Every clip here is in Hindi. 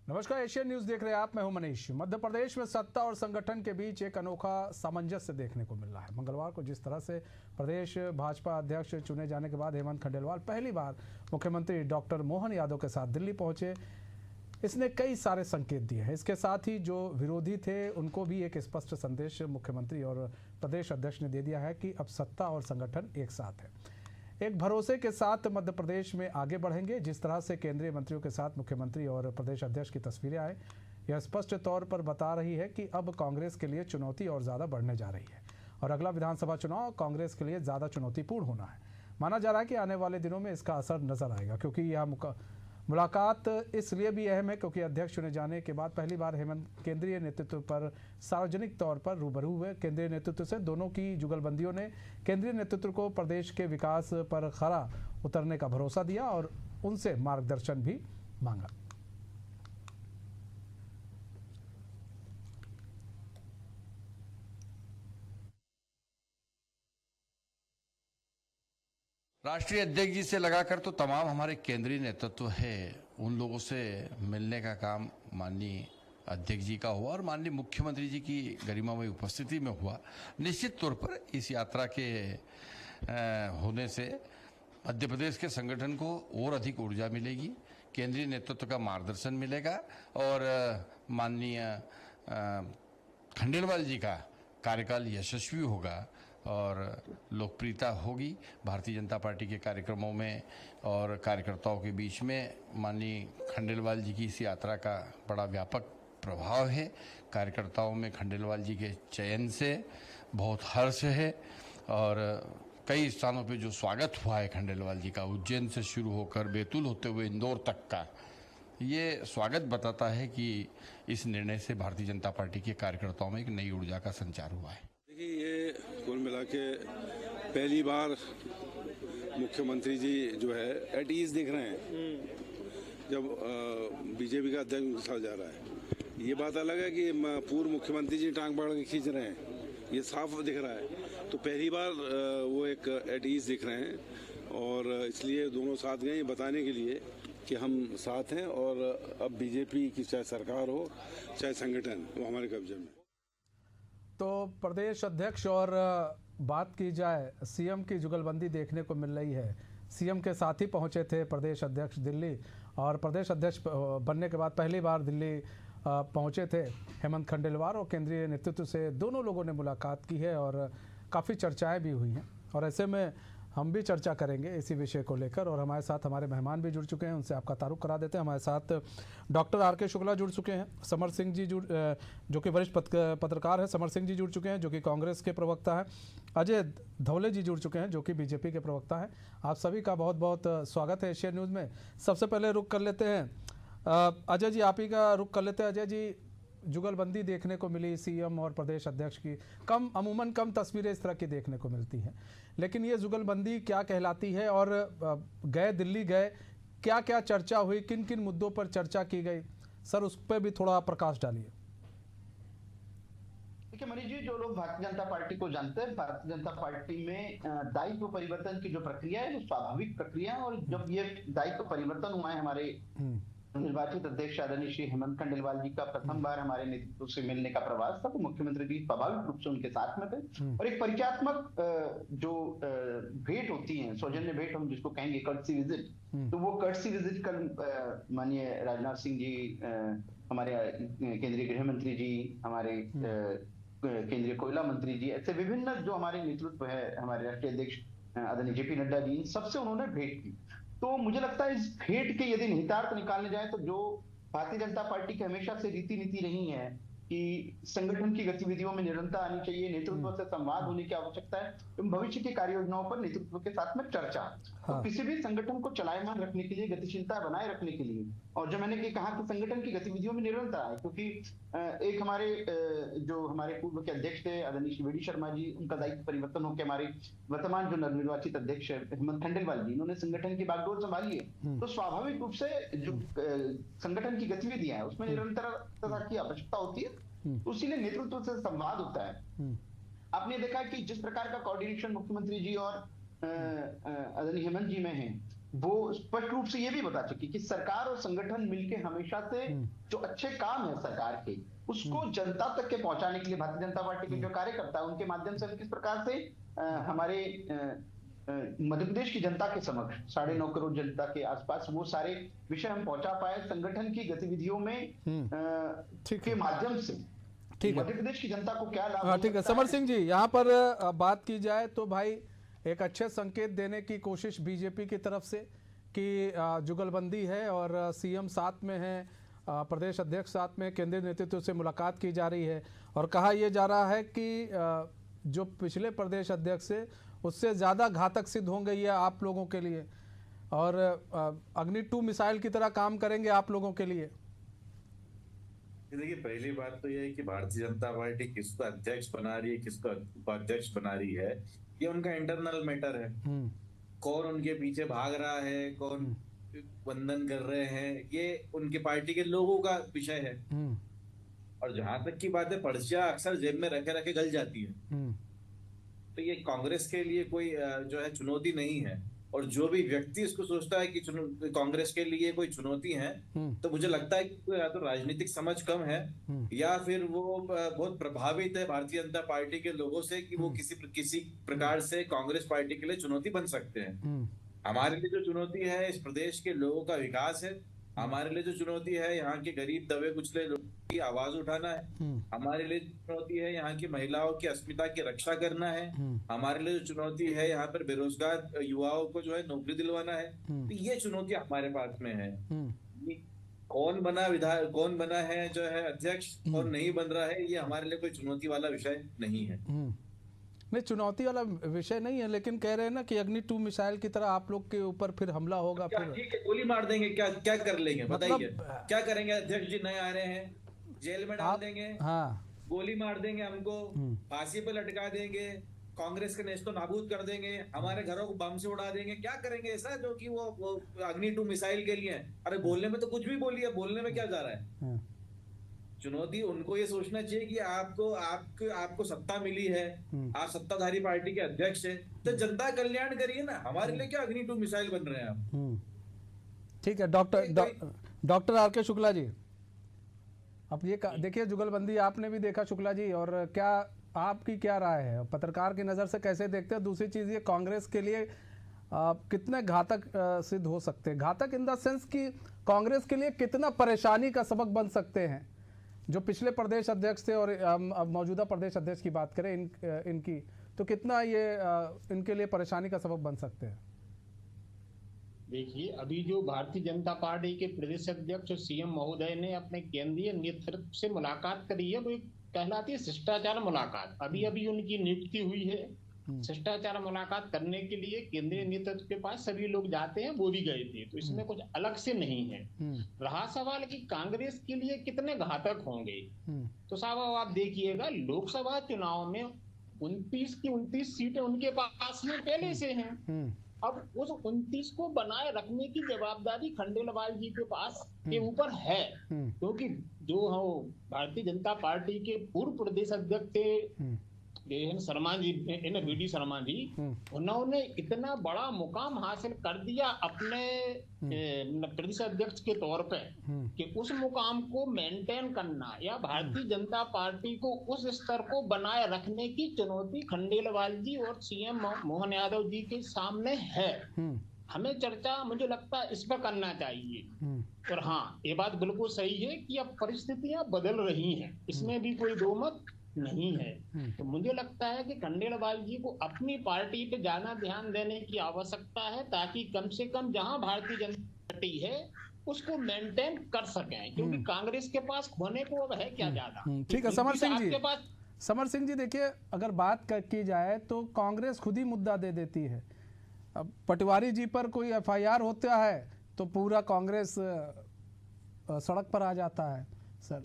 नमस्कार, एशियन न्यूज देख रहे हैं आप। मैं हूं मनीष। मध्य प्रदेश में सत्ता और संगठन के बीच एक अनोखा सामंजस्य देखने को मिल रहा है। मंगलवार को जिस तरह से प्रदेश भाजपा अध्यक्ष चुने जाने के बाद हेमंत खंडेलवाल पहली बार मुख्यमंत्री डॉक्टर मोहन यादव के साथ दिल्ली पहुंचे, इसने कई सारे संकेत दिए हैं। इसके साथ ही जो विरोधी थे उनको भी एक स्पष्ट संदेश मुख्यमंत्री और प्रदेश अध्यक्ष ने दे दिया है कि अब सत्ता और संगठन एक साथ है। एक भरोसे के साथ मध्य प्रदेश में आगे बढ़ेंगे। जिस तरह से केंद्रीय मंत्रियों के साथ मुख्यमंत्री और प्रदेश अध्यक्ष की तस्वीरें आए, यह स्पष्ट तौर पर बता रही है कि अब कांग्रेस के लिए चुनौती और ज़्यादा बढ़ने जा रही है और अगला विधानसभा चुनाव कांग्रेस के लिए ज़्यादा चुनौतीपूर्ण होना है। माना जा रहा है कि आने वाले दिनों में इसका असर नजर आएगा, क्योंकि यह मुलाकात इसलिए भी अहम है क्योंकि अध्यक्ष चुने जाने के बाद पहली बार हेमंत केंद्रीय नेतृत्व पर सार्वजनिक तौर पर रूबरू हुए। केंद्रीय नेतृत्व से दोनों की जुगलबंदियों ने केंद्रीय नेतृत्व को प्रदेश के विकास पर खरा उतरने का भरोसा दिया और उनसे मार्गदर्शन भी मांगा। राष्ट्रीय अध्यक्ष जी से लगाकर तो तमाम हमारे केंद्रीय नेतृत्व है, उन लोगों से मिलने का काम माननीय अध्यक्ष जी का हुआ और माननीय मुख्यमंत्री जी की गरिमामय उपस्थिति में हुआ। निश्चित तौर पर इस यात्रा के होने से मध्य प्रदेश के संगठन को और अधिक ऊर्जा मिलेगी, केंद्रीय नेतृत्व का मार्गदर्शन मिलेगा और माननीय खंडेलवाल जी का कार्यकाल यशस्वी होगा और लोकप्रियता होगी भारतीय जनता पार्टी के कार्यक्रमों में और कार्यकर्ताओं के बीच में। माननीय खंडेलवाल जी की इस यात्रा का बड़ा व्यापक प्रभाव है। कार्यकर्ताओं में खंडेलवाल जी के चयन से बहुत हर्ष है और कई स्थानों पे जो स्वागत हुआ है खंडेलवाल जी का, उज्जैन से शुरू होकर बैतूल होते हुए इंदौर तक का, ये स्वागत बताता है कि इस निर्णय से भारतीय जनता पार्टी के कार्यकर्ताओं में एक नई ऊर्जा का संचार हुआ है। देखिए, ये कुल मिला के पहली बार मुख्यमंत्री जी जो है एट ईज दिख रहे हैं जब बीजेपी का अध्यक्ष उनके साथ जा रहा है। ये बात अलग है कि पूर्व मुख्यमंत्री जी टांग पकड़ के खींच रहे हैं, ये साफ दिख रहा है। तो पहली बार वो एक एट ईज दिख रहे हैं और इसलिए दोनों साथ गए बताने के लिए कि हम साथ हैं और अब बीजेपी की चाहे सरकार हो चाहे संगठन, वो हमारे कब्जे में। तो प्रदेश अध्यक्ष और बात की जाए, सीएम की जुगलबंदी देखने को मिल रही है। सीएम के साथ ही पहुंचे थे प्रदेश अध्यक्ष दिल्ली और प्रदेश अध्यक्ष बनने के बाद पहली बार दिल्ली पहुंचे थे हेमंत खंडेलवाल और केंद्रीय नेतृत्व से दोनों लोगों ने मुलाकात की है और काफ़ी चर्चाएं भी हुई हैं। और ऐसे में हम भी चर्चा करेंगे इसी विषय को लेकर और हमारे साथ हमारे मेहमान भी जुड़ चुके हैं, उनसे आपका तारुफ करा देते हैं। हमारे साथ डॉक्टर आर.के. शुक्ला जुड़ चुके हैं, समर सिंह जी जो कि वरिष्ठ पत्रकार हैं, समर सिंह जी जुड़ चुके हैं जो कि कांग्रेस के प्रवक्ता हैं, अजय धवले जी जुड़ चुके हैं जो कि बीजेपी के प्रवक्ता हैं। आप सभी का बहुत बहुत स्वागत है एशियन न्यूज़ में। सबसे पहले रुख कर लेते हैं अजय जी, आप ही का रुख कर लेते हैं। अजय जी, जुगलबंदी देखने को मिली सीएम और प्रदेश अध्यक्ष की, अमूमन कम तस्वीरें इस तरह की देखने को मिलती हैं, लेकिन ये जुगलबंदी क्या कहलाती है और दिल्ली गए, क्या क्या चर्चा हुई, किन किन मुद्दों पर चर्चा की गई, सर उस पर भी थोड़ा प्रकाश डालिए। देखिए मनीष जी, जो लोग भारतीय जनता पार्टी को जानते हैं, भारतीय जनता पार्टी में दायित्व परिवर्तन की जो प्रक्रिया है वो स्वाभाविक प्रक्रिया है और जब ये दायित्व परिवर्तन हुआ है हमारे निर्वाचित अध्यक्ष आदरणीय श्री हेमंत खंडेलवाल जी का प्रथम बार हमारे नेतृत्व से मिलने का प्रवास था, तो मुख्यमंत्री जी स्वाभाविक रूप से उनके साथ में थे और एक परिचयात्मक जो भेंट होती है, सौजन्य भेंट हम जिसको कहेंगे, कर्टसी विजिट, तो वो कर्टसी विजिट कर माननीय राजनाथ सिंह जी, हमारे केंद्रीय गृह मंत्री जी, हमारे केंद्रीय कोयला मंत्री जी, ऐसे विभिन्न जो हमारे नेतृत्व है, हमारे राष्ट्रीय अध्यक्ष आदरणीय जेपी नड्डा जी, सबसे उन्होंने भेंट की। तो मुझे लगता है इस भेंट के यदि निहितार्थ निकालने जाए तो जो भारतीय जनता पार्टी की हमेशा से रीति नीति रही है कि संगठन की गतिविधियों में निरंतरता आनी चाहिए, नेतृत्व से संवाद होने की आवश्यकता है एवं भविष्य की कार्य योजनाओं पर नेतृत्व के साथ में चर्चा। तो किसी भी संगठन को चलायमान रखने के लिए, गतिशीलता बनाए रखने के लिए, और जो मैंने कहा कि संगठन की गतिविधियों में निरंतरता है, क्योंकि एक हमारे जो हमारे पूर्व के अध्यक्ष थे आदरणीय श्री वी डी शर्मा जी, उनका दायित्व परिवर्तन होकर हमारे वर्तमान जो नवनिर्वाचित अध्यक्ष हेमंत खंडेलवाल जी, इन्होंने संगठन की बागडोर संभाली है। तो स्वाभाविक रूप से जो संगठन की गतिविधियां है उसमें निरंतरता की आवश्यकता होती है, तो इसीलिए नेतृत्व से संवाद होता है। आपने देखा कि जिस प्रकार का कोऑर्डिनेशन मुख्यमंत्री जी और आदरणीय हेमंत जी में है, वो स्पष्ट रूप से ये भी बता चुकी कि सरकार और संगठन मिलके हमेशा से जो अच्छे काम है सरकार के उसको जनता तक के पहुंचाने के लिए भारतीय जनता पार्टी के जो कार्यकर्ता है उनके माध्यम से हम किस प्रकार से हमारे मध्य प्रदेश की जनता के समक्ष 9.5 करोड़ जनता के आसपास वो सारे विषय हम पहुंचा पाए संगठन की गतिविधियों में के माध्यम से। ठीक है, मध्य प्रदेश की जनता को क्या लाभ हाँ हो ठीक है। सकता समर सिंह जी, यहाँ पर बात की जाए तो भाई एक अच्छे संकेत देने की कोशिश बीजेपी की तरफ से कि जुगलबंदी है और सीएम साथ में है, प्रदेश अध्यक्ष साथ में, केंद्रीय नेतृत्व से मुलाकात की जा रही है और कहा यह जा रहा है कि जो पिछले प्रदेश अध्यक्ष है उससे ज़्यादा घातक सिद्ध होंगे ये आप लोगों के लिए और अग्नि 2 मिसाइल की तरह काम करेंगे आप लोगों के लिए। देखिए, पहली बात तो यह है कि भारतीय जनता पार्टी किसको अध्यक्ष बना रही है, किसको उपाध्यक्ष बना रही है, ये उनका इंटरनल मैटर है। कौन उनके पीछे भाग रहा है, कौन वंदन कर रहे हैं, ये उनके पार्टी के लोगों का विषय है। और जहां तक की बात है, पर्चियां अक्सर जेब में रखे रखे गल जाती है, तो ये कांग्रेस के लिए कोई जो है चुनौती नहीं है। और जो भी व्यक्ति इसको सोचता है कि कांग्रेस के लिए कोई चुनौती है, तो मुझे लगता है कि या तो राजनीतिक समझ कम है या फिर वो बहुत प्रभावित है भारतीय जनता पार्टी के लोगों से कि वो किसी प्रकार से कांग्रेस पार्टी के लिए चुनौती बन सकते हैं। हमारे लिए जो चुनौती है इस प्रदेश के लोगों का विकास है। हमारे लिए जो चुनौती है यहाँ के गरीब दबे कुचले लोगों की आवाज उठाना है। हमारे लिए चुनौती है यहाँ की महिलाओं की अस्मिता की रक्षा करना है। हमारे लिए जो चुनौती है यहाँ पर बेरोजगार युवाओं को जो है नौकरी दिलवाना है। तो ये चुनौती हमारे पास में है। कौन बना है जो है अध्यक्ष और नहीं बन रहा है, ये हमारे लिए कोई चुनौती वाला विषय नहीं है। नहीं, चुनौती वाला विषय नहीं है, लेकिन कह रहे हैं ना कि अग्नि 2 मिसाइल की तरह आप लोग के ऊपर फिर हमला होगा। फिर ठीक है, गोली मार देंगे, क्या कर लेंगे बताइए, क्या करेंगे? अध्यक्ष जी नए आ रहे हैं, जेल में डाल देंगे, हाँ गोली मार देंगे, हमको फांसी पे लटका देंगे, कांग्रेस के नेस्तो नाबूद कर देंगे, हमारे घरों को बम से उड़ा देंगे। क्या करेंगे ऐसा जो कि वो अग्नि 2 मिसाइल के लिए? अरे बोलने में तो कुछ भी बोलिए, बोलने में क्या जा रहा है? चुनौती उनको ये सोचना चाहिए कि आपको सत्ता मिली है, आप सत्ताधारी पार्टी के अध्यक्ष हैं, तो जनता कल्याण करिए ना। हमारे लिए क्या अग्नि 2 मिसाइल बन रहे हैं आप? ठीक है। डॉक्टर आर के शुक्ला जी, अब ये देखिए जुगलबंदी आपने भी देखा शुक्ला जी, और क्या आपकी क्या राय है, पत्रकार की नज़र से कैसे देखते हैं? दूसरी चीज़ ये कांग्रेस के लिए कितने घातक सिद्ध हो सकते हैं? घातक इन द सेंस कि कांग्रेस के लिए कितना परेशानी का सबक बन सकते हैं? जो पिछले प्रदेश अध्यक्ष थे और अब मौजूदा प्रदेश अध्यक्ष की बात करें इनकी, तो कितना ये इनके लिए परेशानी का सबब बन सकते हैं? देखिए, अभी जो भारतीय जनता पार्टी के प्रदेश अध्यक्ष और सीएम महोदय ने अपने केंद्रीय नेतृत्व से मुलाकात करी है, वो एक कहलाती है शिष्टाचार मुलाकात। अभी अभी उनकी नियुक्ति हुई है। शिष्टाचार मुलाकात करने के लिए केंद्रीय नेतृत्व के पास सभी लोग जाते हैं, वो भी गए थे, तो इसमें कुछ अलग से नहीं है। रहा सवाल कि कांग्रेस के लिए कितने घातक होंगे, तो साहब आप देखिएगा, लोकसभा चुनाव में 29 की 29 सीटें उनके पास में पहले से हैं। अब उस 29 को बनाए रखने की जवाबदारी खंडेलवाल जी के पास के ऊपर है, क्योंकि जो भारतीय जनता पार्टी के पूर्व प्रदेश अध्यक्ष थे शर्मा जी, वीडी शर्मा जी, उन्होंने इतना बड़ा मुकाम हासिल कर दिया अपने प्रदेश अध्यक्ष के तौर पे कि उस मुकाम को मेंटेन करना या भारतीय जनता पार्टी को उस स्तर को बनाए रखने की चुनौती खंडेलवाल जी और सीएम मोहन यादव जी के सामने है। हमें चर्चा मुझे लगता है इस पर करना चाहिए। और हाँ, ये बात बिल्कुल सही है कि अब परिस्थितियां बदल रही हैं, इसमें भी कोई दो मत नहीं है। तो मुझे लगता है कि खंडेलवाल जी को अपनी पार्टी पे ज्यादा ध्यान देने की आवश्यकता है, ताकि कम से कम जहां भारतीय जनता पार्टी है उसको मेंटेन कर सकें, क्योंकि कांग्रेस के पास खोने को अब है क्या ज्यादा। ठीक है समर सिंह जी, समर सिंह जी देखिए, अगर बात की जाए तो कांग्रेस खुद ही मुद्दा दे देती है। अब पटवारी जी पर कोई FIR होता है तो पूरा कांग्रेस सड़क पर आ जाता है। सर,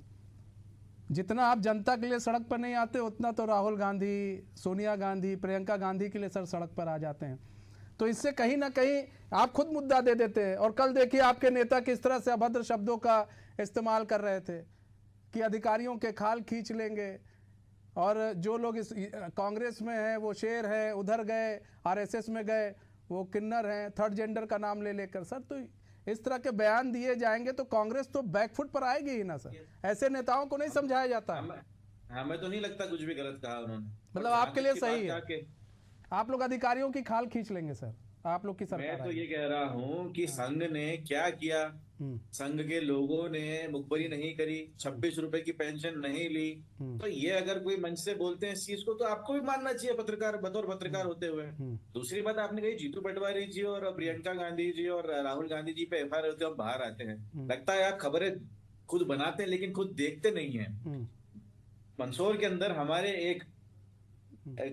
जितना आप जनता के लिए सड़क पर नहीं आते उतना तो राहुल गांधी, सोनिया गांधी, प्रियंका गांधी के लिए सर सड़क पर आ जाते हैं। तो इससे कहीं ना कहीं आप खुद मुद्दा दे देते हैं। और कल देखिए आपके नेता किस तरह से अभद्र शब्दों का इस्तेमाल कर रहे थे कि अधिकारियों के खाल खींच लेंगे, और जो लोग इस कांग्रेस में हैं वो शेर है, उधर गए RSS में गए, वो किन्नर हैं, थर्ड जेंडर का नाम ले लेकर सर, तो इस तरह के बयान दिए जाएंगे तो कांग्रेस तो बैकफुट पर आएगी ही ना सर। ऐसे नेताओं को नहीं समझाया जाता है। हमें तो नहीं लगता कुछ भी गलत कहा उन्होंने, मतलब आपके लिए सही है, आप लोग अधिकारियों की खाल खींच लेंगे सर, आप लोग की सरकार। मैं तो ये कह रहा हूँ कि संघ ने क्या किया, संघ के लोगों ने मुखबरी नहीं करी, 26 रुपए की पेंशन नहीं ली, तो ये अगर कोई मंच से बोलते हैं इस चीज को तो आपको भी मानना चाहिए पत्रकार, बतौर पत्रकार होते हुए। दूसरी बात आपने कही जीतू पटवारी जी और प्रियंका गांधी जी और राहुल गांधी जी पे एफआईआर होते हम बाहर आते हैं, लगता है आप खबरें खुद बनाते हैं लेकिन खुद देखते नहीं है। मंदसौर के अंदर हमारे एक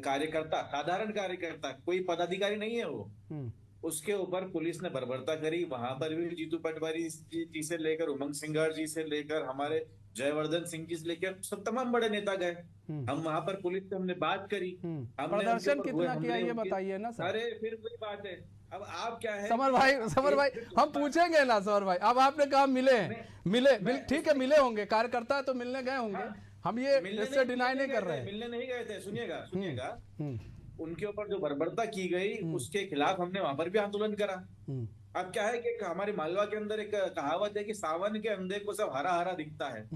कार्यकर्ता, साधारण कार्यकर्ता, कोई पदाधिकारी नहीं है वो, उसके ऊपर पुलिस ने बर्बरता करी। वहां पर भी जीतू पटवारी जी से लेकर उमंग सिंघार जी से लेकर हमारे जयवर्धन सिंह जी से लेकर सब तमाम बड़े नेता गए। हम वहां पर पुलिस से हमने बात करी, प्रदर्शन कितना किया ये बताइए ना सर। अरे फिर वही बात है, अब आप क्या है समर भाई हम पूछेंगे ना समर भाई, अब आपने कहा मिले ठीक है, मिले होंगे कार्यकर्ता तो मिलने गए होंगे, हम ये इससे डिनाई नहीं कर रहे हैं। मिलने नहीं गए थे, सुनिएगा उनके ऊपर जो बर्बरता की गई उसके खिलाफ हमने वहां पर भी आंदोलन करा। अब क्या है कि हमारे मालवा के अंदर एक कहावत है कि सावन के अंधे को सब हरा हरा दिखता है।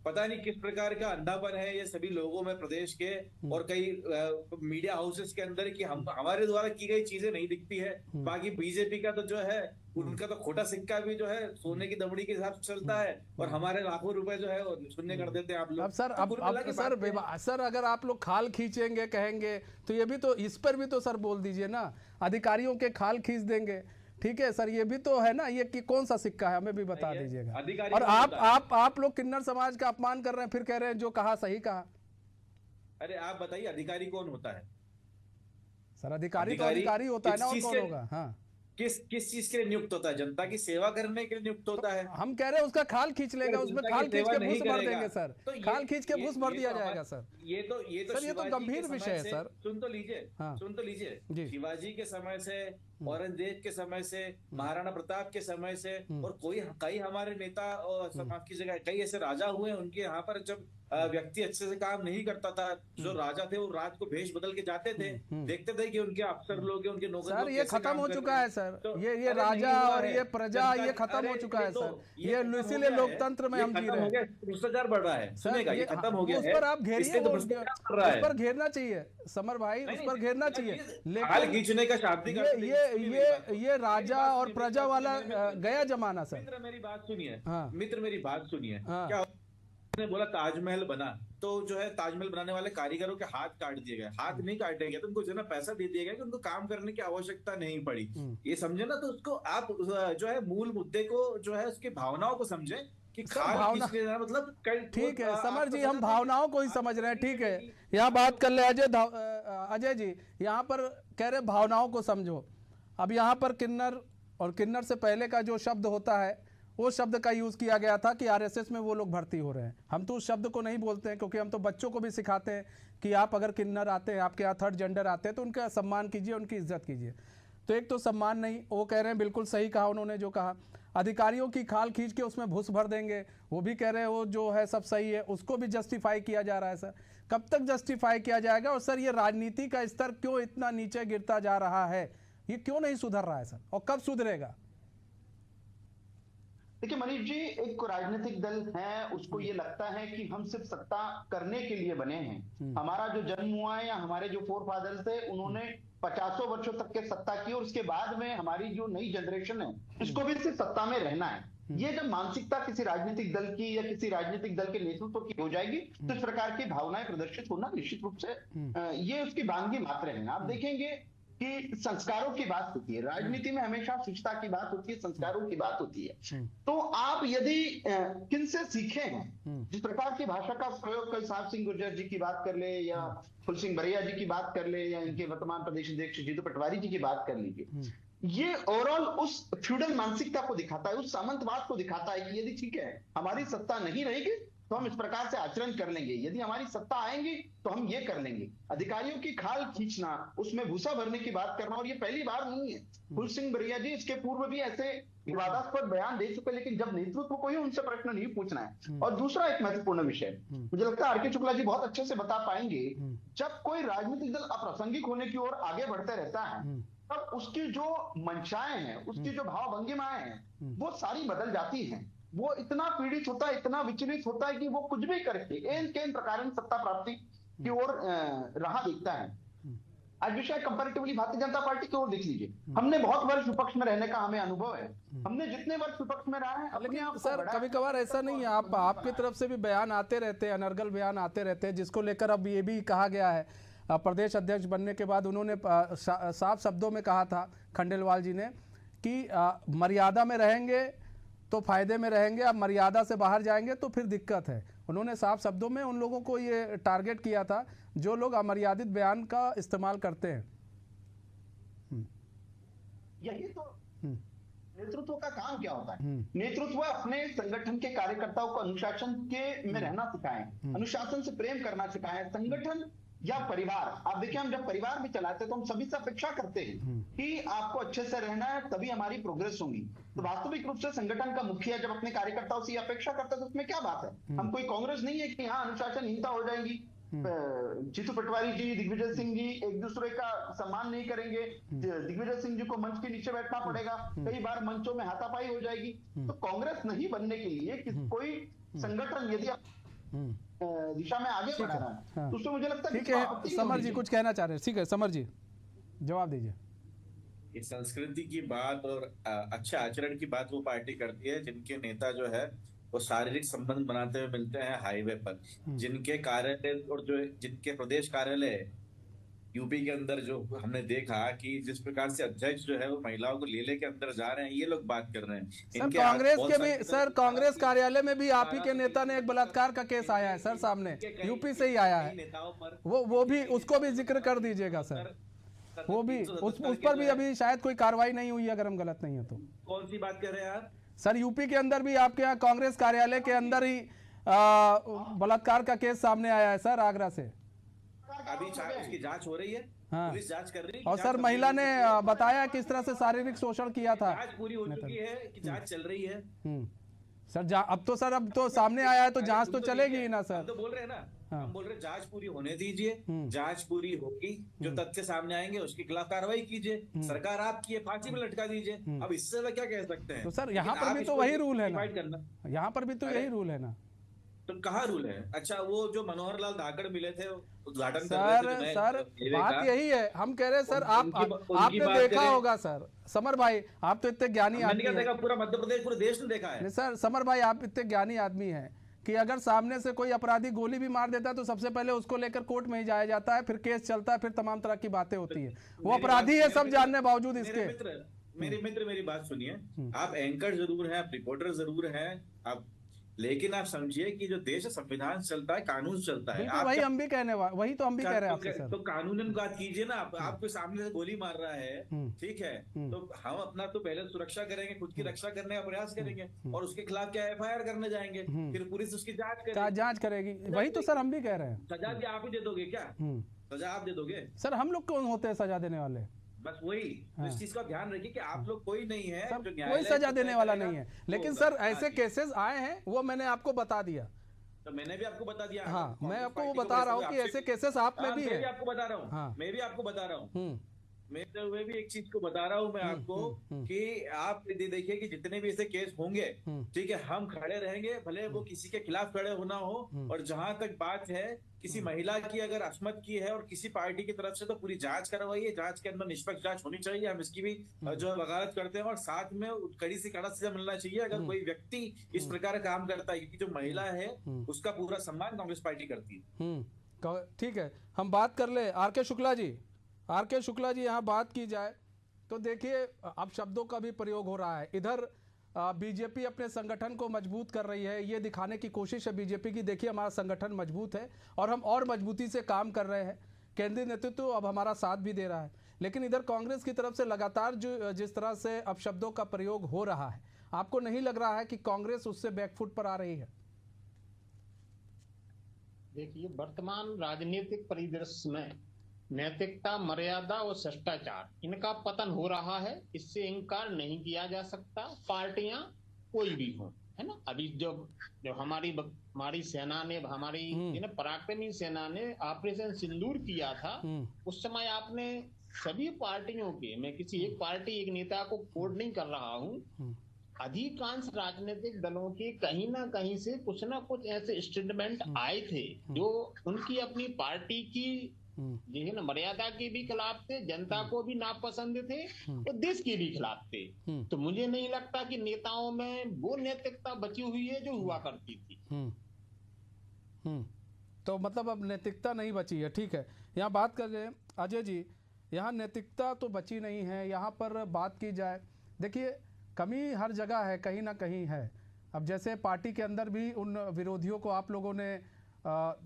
पता नहीं किस प्रकार का अंधापन है ये सभी लोगों में प्रदेश के और कई मीडिया हाउसेस के अंदर कि हम हमारे द्वारा की गई चीजें नहीं दिखती है। बाकी बीजेपी का तो जो है उनका तो खोटा सिक्का भी जो है सोने की दमड़ी के हिसाब से चलता है और हमारे लाखों रुपए जो है शून्य कर देते हैं आप लोग। अब सर अगर आप लोग खाल खींचेंगे कहेंगे तो ये भी तो, इस पर भी तो सर बोल दीजिए ना, अधिकारियों के खाल खींच देंगे, ठीक है सर, ये भी तो है ना, ये कि कौन सा सिक्का है हमें भी बता दीजिएगा। और आप लोग किन्नर समाज का अपमान कर रहे हैं, फिर कह रहे हैं जो कहा सही कहा। अरे आप बताइए अधिकारी कौन होता है सर? अधिकारी तो अधिकारी होता है ना, और कौन होगा? हाँ, किस चीज के लिए नियुक्त होता है? जनता की सेवा करने के लिए नियुक्त होता है। हम कह रहे हैं उसका खाल खींच लेगा, उसमें खाल खींच के घूस भर देंगे सर, खाल खींच के घूस भर दिया जाएगा सर। ये तो गंभीर विषय है सर। सुन तो लीजिए शिवाजी के समय से, औरंगजेब के समय से, महाराणा प्रताप के समय से और कई हमारे नेता और समाज की जगह कई ऐसे राजा हुए, उनके यहाँ पर जब व्यक्ति अच्छे से काम नहीं करता था, जो राजा थे वो रात को भेष बदल के जाते थे, देखते थे कि उनके अफसर लोग उनके नौकर सर, ये खत्म हो चुका है सर, ये राजा और ये प्रजा ये खत्म हो चुका है सर, ये इसीलिए लोकतंत्र में हम जी रहे हैं। भ्रष्टाचार बढ़ रहा है, सुनेगा, ये खत्म हो गया है। उस पर आप घेरिए, उस पर घेरना चाहिए समर भाई, उस पर घेरना चाहिए। लेकिन खींचने का शाब्दिक ये राजा और प्रजा वाला गया जमाना सर। मित्र मेरी बात सुनिए, क्या ने बोला ताजमहल बना तो जो है ताजमहल बनाने वाले कारीगरों के हाथ काट दिए गए, हाथ नहीं काटे गए तो उनको जो है पैसा दे दिया गया कि उनको काम करने की आवश्यकता नहीं पड़ी। ये समझे ना, तो उसको आप जो है मूल मुद्दे को जो है उसकी भावनाओं को समझे कि मतलब ठीक है समर जी, हम भावनाओं को ही समझ रहे हैं, ठीक है। यहाँ बात कर ले अजय जी, यहाँ पर कह रहे भावनाओं को समझो। अब यहाँ पर किन्नर और किन्नर से पहले का जो शब्द होता है वो शब्द का यूज किया गया था कि आरएसएस में वो लोग भर्ती हो रहे हैं। हम तो उस शब्द को नहीं बोलते हैं, क्योंकि हम तो बच्चों को भी सिखाते हैं कि आप अगर किन्नर आते हैं, आपके यहाँ थर्ड जेंडर आते हैं तो उनका सम्मान कीजिए, उनकी इज्जत कीजिए। तो एक तो सम्मान नहीं, वो कह रहे हैं बिल्कुल सही कहा उन्होंने जो कहा, अधिकारियों की खाल खींच के उसमें घुस भर देंगे, वो भी कह रहे हैं वो जो है सब सही है, उसको भी जस्टिफाई किया जा रहा है सर। कब तक जस्टिफाई किया जाएगा? और सर ये राजनीति का स्तर क्यों इतना नीचे गिरता जा रहा है, ये क्यों नहीं सुधर रहा है सर, और कब सुधरेगा? देखिए मनीष जी, एक राजनीतिक दल है, उसको ये लगता है कि हम सिर्फ सत्ता करने के लिए बने हैं। हमारा जो जन्म हुआ है या हमारे जो फोर फादर्स थे उन्होंने 50 वर्षों तक के सत्ता की, और उसके बाद में हमारी जो नई जनरेशन है उसको भी सिर्फ सत्ता में रहना है। ये जब मानसिकता किसी राजनीतिक दल की या किसी राजनीतिक दल के नेतृत्व की हो जाएगी तो इस प्रकार की भावनाएं प्रदर्शित होना निश्चित रूप से ये उसकी वांगी मात्र है। आप देखेंगे कि संस्कारों की बात होती है, राजनीति में हमेशा शिष्टता की बात होती है, संस्कारों की बात होती है। तो आप यदि किनसे सीखे हैं, जिस प्रकार की भाषा का प्रयोग कल साहब सिंह गुर्जर जी की बात कर ले या फुल सिंह बरिया जी की बात कर ले या इनके वर्तमान प्रदेश अध्यक्ष जीतू पटवारी जी की बात कर लीजिए, ये ओवरऑल उस फ्यूडल मानसिकता को दिखाता है, उस सामंतवाद को दिखाता है कि यदि ठीक है हमारी सत्ता नहीं रहेगी तो हम इस प्रकार से आचरण कर लेंगे, यदि हमारी सत्ता आएंगी तो हम ये कर लेंगे। अधिकारियों की खाल खींचना, उसमें भूसा भरने की बात करना, और ये पहली बार नहीं है। फुल सिंह बरिया जी इसके पूर्व भी ऐसे विवादास्पद बयान दे चुके, लेकिन जब नेतृत्व को ही उनसे प्रश्न नहीं पूछना है। और दूसरा एक महत्वपूर्ण विषय, मुझे लगता है आर.के. शुक्ला जी बहुत अच्छे से बता पाएंगे, जब कोई राजनीतिक दल अप्रासंगिक होने की ओर आगे बढ़ते रहता है तब उसकी जो मंशाएं हैं, उसकी जो भाव भंगिमाएं हैं, वो सारी बदल जाती हैं। वो इतना पीड़ित होता है, इतना विचलित होता है कि वो कुछ भी करके एन केन प्रकार सत्ता प्राप्ति की ओर राह देखता है। आज विषय कंपैरेटिवली भारतीय जनता पार्टी की ओर देख लीजिए, हमने बहुत वर्ष विपक्ष में रहने का हमें अनुभव है, हमने जितने वर्ष विपक्ष में रहा है अपने आप लेकिन को सर बड़ा- कभी कभार ऐसा नहीं है, आपकी तरफ से भी बयान आते रहते हैं, अनर्गल बयान आते रहते हैं, जिसको लेकर अब ये भी कहा गया है, प्रदेश अध्यक्ष बनने के बाद उन्होंने साफ शब्दों में कहा था खंडेलवाल जी ने कि मर्यादा में रहेंगे तो फायदे में रहेंगे, अब मर्यादा से बाहर जाएंगे तो फिर दिक्कत है। उन्होंने साफ शब्दों में उन लोगों को ये टारगेट किया था जो लोग अमर्यादित बयान का इस्तेमाल करते हैं। यही तो नेतृत्व का काम क्या होता है। नेतृत्व अपने संगठन के कार्यकर्ताओं को अनुशासन के में रहना सिखाएं, अनुशासन से प्रेम करना सिखाएं। संगठन या परिवार, आप देखिए हम जब परिवार भी चलाते हैं तो हम सभी से अपेक्षा करते हैं कि आपको अच्छे से रहना है, तभी हमारी प्रोग्रेस होगी। तो वास्तविक रूप से संगठन का मुखिया जब अपने कार्यकर्ताओं से ये अपेक्षा करता है तो उसमें क्या बात है। हम कोई कांग्रेस नहीं है कि यहाँ अनुशासनहीनता हो जाएगी, जीतू पटवारी जी, दिग्विजय सिंह जी एक दूसरे का सम्मान नहीं करेंगे, दिग्विजय सिंह जी को मंच के नीचे बैठना पड़ेगा, कई बार मंचों में हाथापाई हो जाएगी। तो कांग्रेस नहीं बनने के लिए कोई संगठन यदि दिशा में आगे बढ़ा रहा है तो उसमें मुझे लगता है ठीक है, समर जी कुछ कहना चाह रहे हैं। ठीक है समर जी जवाब दीजिए। ये संस्कृति की बात और अच्छे आचरण की बात वो पार्टी करती है जिनके नेता जो है वो शारीरिक संबंध बनाते हुए मिलते हैं हाईवे पर, जिनके कार्यालय और जो जिनके प्रदेश कार्यालय यूपी के अंदर जो हमने देखा कि जिस प्रकार से अध्यक्ष जो है वो महिलाओं को ले लेके अंदर जा रहे हैं, ये लोग बात कर रहे हैं। सर कांग्रेस के भी, सर कांग्रेस कार्यालय में भी आप ही के नेता ने एक बलात्कार का केस आया है सर सामने, यूपी से ही आया है, नेताओं पर वो भी उसको भी जिक्र कर दीजिएगा सर, वो भी उस पर भी अभी शायद कोई कार्रवाई नहीं हुई अगर हम गलत नहीं है तो। कौन सी बात कर रहे हैं आप? सर यूपी के अंदर भी आपके यहाँ कांग्रेस कार्यालय के अंदर ही बलात्कार का केस सामने आया है सर, आगरा से। अभी उसकी जांच हो रही है, हाँ। पुलिस जांच कर रही है। और सर महिला ने बताया किस तरह से शारीरिक शोषण किया था। जांच पूरी हो चुकी है कि जांच चल रही है? सर अब तो सामने आया है तो जांच तो चलेगी ही ना सर। हम तो बोल रहे हैं ना, हम बोल रहे हैं जांच पूरी होने दीजिए, जांच पूरी होगी, जो तथ्य सामने आएंगे उसके खिलाफ कार्रवाई कीजिए, सरकार आपकी है, फांसी में लटका दीजिए। अब इससे ज्यादा क्या कह सकते हैं? तो सर यहाँ पर भी तो वही रूल है ना, यहाँ पर भी तो यही रूल है ना। तो कहाँ रूल है? अच्छा वो जो मनोहर लाल धाकड़ मिले थे उद्घाटन सर बात यही है, हम कह रहे हैं सर आपने देखा होगा सर, समर भाई आप तो इतने ज्ञानी आदमी हैं, पूरा मध्य प्रदेश पूरे देश ने देखा है। सर समर भाई आप इतने ज्ञानी आदमी हैं कि अगर सामने से कोई अपराधी गोली भी मार देता है तो सबसे पहले उसको लेकर कोर्ट में ही जाया जाता है, फिर केस चलता है, फिर तमाम तरह की बातें होती है। वो अपराधी है सब जानने बावजूद इसके। मेरे मित्र मेरी बात सुनिए, आप एंकर जरूर हैं, आप रिपोर्टर जरूर हैं, आप लेकिन आप समझिए कि जो देश है संविधान चलता है, कानून चलता है। आप वही हम भी कहने वाले, वही तो हम भी कह रहे हैं आपसे सर। तो कानूनन बात कीजिए ना, आपको सामने से गोली मार रहा है, ठीक है, तो हम अपना तो पहले सुरक्षा करेंगे, खुद की रक्षा करने का प्रयास करेंगे और उसके खिलाफ क्या FIR करने जाएंगे, फिर पुलिस उसकी जांच करेगी। वही तो सर हम भी कह रहे हैं। सजा भी आप ही दे दोगे क्या? सजा आप दे दोगे? सर हम लोग कौन होते हैं सजा देने वाले? बस वही इस चीज का ध्यान रखिए कि आप लोग कोई नहीं है जो कोई सजा देने वाला नहीं है। लेकिन सर ऐसे केसेस आए हैं वो मैंने आपको बता दिया, तो मैंने भी आपको बता दिया। हाँ मैं आपको वो बता रहा हूँ कि ऐसे केसेस आप में भी है। मैं भी आपको बता रहा हूँ, मैं भी आपको बता रहा हूँ, मैं हुए भी एक चीज को बता रहा हूँ मैं आपको कि आप देखिए कि जितने भी ऐसे केस होंगे, ठीक है, हम खड़े रहेंगे, भले वो किसी के खिलाफ खड़े होना हो। और जहां तक बात है किसी महिला की अगर अस्मत की है और किसी पार्टी की तरफ से, तो पूरी जांच करवाइए, जांच के अंदर निष्पक्ष जांच होनी चाहिए, हम इसकी भी जो वकालत करते हैं। और साथ में कड़ी से कड़ा सजा मिलना चाहिए अगर कोई व्यक्ति इस प्रकार काम करता है, क्योंकि जो महिला है उसका पूरा सम्मान कांग्रेस पार्टी करती है। ठीक है, हम बात कर ले आर के शुक्ला जी यहाँ बात की जाए तो देखिए अब शब्दों का भी प्रयोग हो रहा है। इधर बीजेपी अपने संगठन को मजबूत कर रही है, ये दिखाने की कोशिश है बीजेपी की, देखिए हमारा संगठन मजबूत है और हम और मजबूती से काम कर रहे हैं, केंद्रीय नेतृत्व अब हमारा साथ भी दे रहा है। लेकिन इधर कांग्रेस की तरफ से लगातार जिस तरह से अब शब्दों का प्रयोग हो रहा है, आपको नहीं लग रहा है कि कांग्रेस उससे बैकफुट पर आ रही है? देखिए वर्तमान राजनीतिक परिदृश्य में नैतिकता, मर्यादा और शिष्टाचार इनका पतन हो रहा है, इससे इनकार नहीं किया जा सकता। पार्टियां कोई भी हो, है ना। अभी जब हमारी सेना ने, हमारी पराक्रमी सेना ने ऑपरेशन सिंदूर किया था, उस समय आपने सभी पार्टियों के, मैं किसी एक पार्टी एक नेता को कोट नहीं कर रहा हूं, अधिकांश राजनीतिक दलों के कहीं ना कहीं से कुछ ना कुछ ऐसे स्टेटमेंट आए थे जो उनकी अपनी पार्टी की जो है ना मर्यादा के भी खिलाफ थे, जनता को भी नापसंद थे और देश के भी खिलाफ थे। तो मुझे नहीं लगता कि नेताओं में वो नैतिकता बची हुई है जो हुआ करती थी। तो मतलब अब नैतिकता नहीं बची है, ठीक है। यहाँ बात कर रहे हैं अजय जी, यहाँ नैतिकता तो बची नहीं है। यहाँ पर बात की जाए, देखिए कमी हर जगह है, कहीं ना कहीं है। अब जैसे पार्टी के अंदर भी उन विरोधियों को आप लोगों ने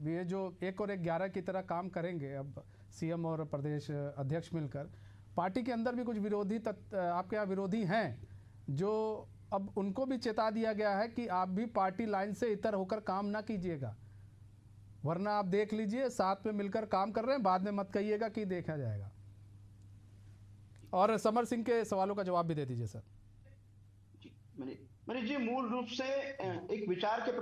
ये जो 1 और 11 की तरह काम करेंगे, अब सीएम और प्रदेश अध्यक्ष मिलकर, पार्टी के अंदर भी कुछ विरोधी आपके यहाँ विरोधी हैं, जो अब उनको भी चेता दिया गया है कि आप भी पार्टी लाइन से इतर होकर काम ना कीजिएगा, वरना आप देख लीजिए साथ में मिलकर काम कर रहे हैं, बाद में मत कहिएगा कि देखा जाएगा। और समर सिंह के सवालों का जवाब भी दे दीजिए सर। मनीष जी, मूल रूप से एक विचार के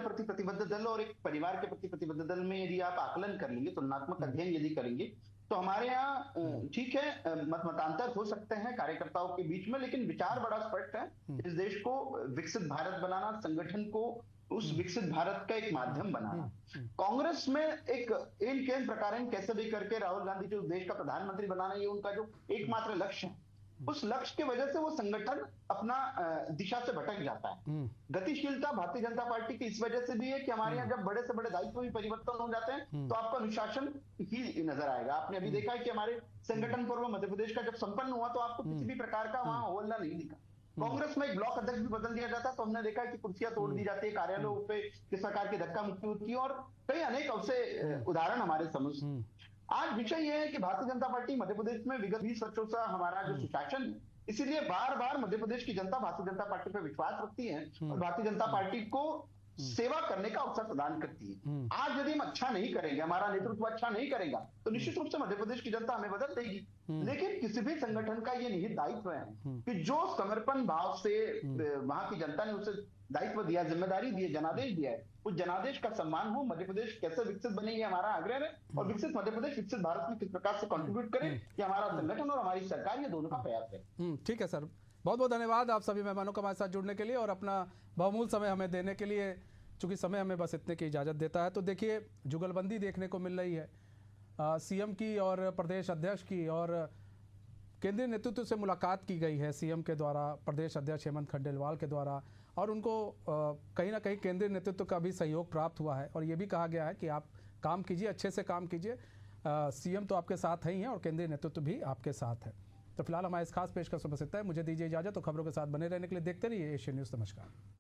प्रति प्रतिबद्ध दल और एक परिवार के प्रति प्रतिबद्ध दल में यदि आप आकलन कर लेंगे, तुलनात्मक अध्ययन यदि करेंगे, तो हमारे यहाँ ठीक है मतांतर हो सकते हैं कार्यकर्ताओं के बीच में, लेकिन विचार बड़ा स्पष्ट है। इस देश को विकसित भारत बनाना, संगठन को उस विकसित भारत का एक माध्यम बनाना। कांग्रेस में एक इन केन प्रकार कैसे भी करके राहुल गांधी जो देश का प्रधानमंत्री बनाना, ये उनका जो एकमात्र लक्ष्य है, उस लक्ष्य की वजह से वो संगठन अपना दिशा से भटक जाता है। गतिशीलता भारतीय जनता पार्टी की इस वजह से भी है कि हमारे यहाँ जब बड़े से बड़े दायित्व भी परिवर्तन हो जाते हैं तो आपको अनुशासन ही नजर आएगा। आपने अभी देखा है कि हमारे संगठन पर्व मध्य प्रदेश का जब संपन्न हुआ तो आपको किसी भी प्रकार का वहां हवलना नहीं दिखा। कांग्रेस में एक ब्लॉक अध्यक्ष भी बदल दिया जाता है तो हमने देखा है कि कुर्सियां तोड़ दी जाती है, कार्यालयों पे किस प्रकार की धक्का मुक्की होती है, और कई अनेक अवसर उदाहरण हमारे समझ। आज विषय यह है कि भारतीय जनता पार्टी मध्य प्रदेश में विगत 20 वर्षों से हमारा जो सुशासन है, इसीलिए बार बार मध्य प्रदेश की जनता भारतीय जनता पार्टी पर विश्वास रखती है और भारतीय जनता पार्टी को सेवा करने का अवसर प्रदान करती है। आज यदि हम अच्छा नहीं करेंगे, हमारा नेतृत्व अच्छा नहीं करेगा, तो निश्चित रूप से मध्य प्रदेश की जनता हमें बदल देगी। लेकिन किसी भी संगठन का ये निहित दायित्व है कि जो समर्पण भाव से वहां की जनता ने उसे दायित्व दिया, जिम्मेदारी दी है, जनादेश दिया है, उस जनादेश का सम्मान हो। मध्य प्रदेश कैसे विकसित बने ये हमारा आग्रह है, और विकसित मध्य प्रदेश विकसित भारत में किस प्रकार से कंट्रीब्यूट करे, ये हमारा संगठन और हमारी सरकार, ये दोनों का प्रयास है। ठीक है सर, बहुत बहुत धन्यवाद आप सभी मेहमानों को हमारे साथ जुड़ने के लिए और अपना बहुमूल्य समय हमें देने के लिए। चूंकि समय हमें बस इतने की इजाज़त देता है, तो देखिए जुगलबंदी देखने को मिल रही है सीएम की और प्रदेश अध्यक्ष की, और केंद्रीय नेतृत्व से मुलाकात की गई है सीएम के द्वारा प्रदेश अध्यक्ष हेमंत खंडेलवाल के द्वारा, और उनको कहीं ना कहीं केंद्रीय नेतृत्व का भी सहयोग प्राप्त हुआ है, और ये भी कहा गया है कि आप काम कीजिए, अच्छे से काम कीजिए, सीएम तो आपके साथ है ही हैं और केंद्रीय नेतृत्व भी आपके साथ है। तो फिलहाल हमारे इस खास पेशकश में बस इतना है, मुझे दीजिए इजाज़त। तो खबरों के साथ बने रहने के लिए देखते रहिए एशियन न्यूज़। नमस्कार।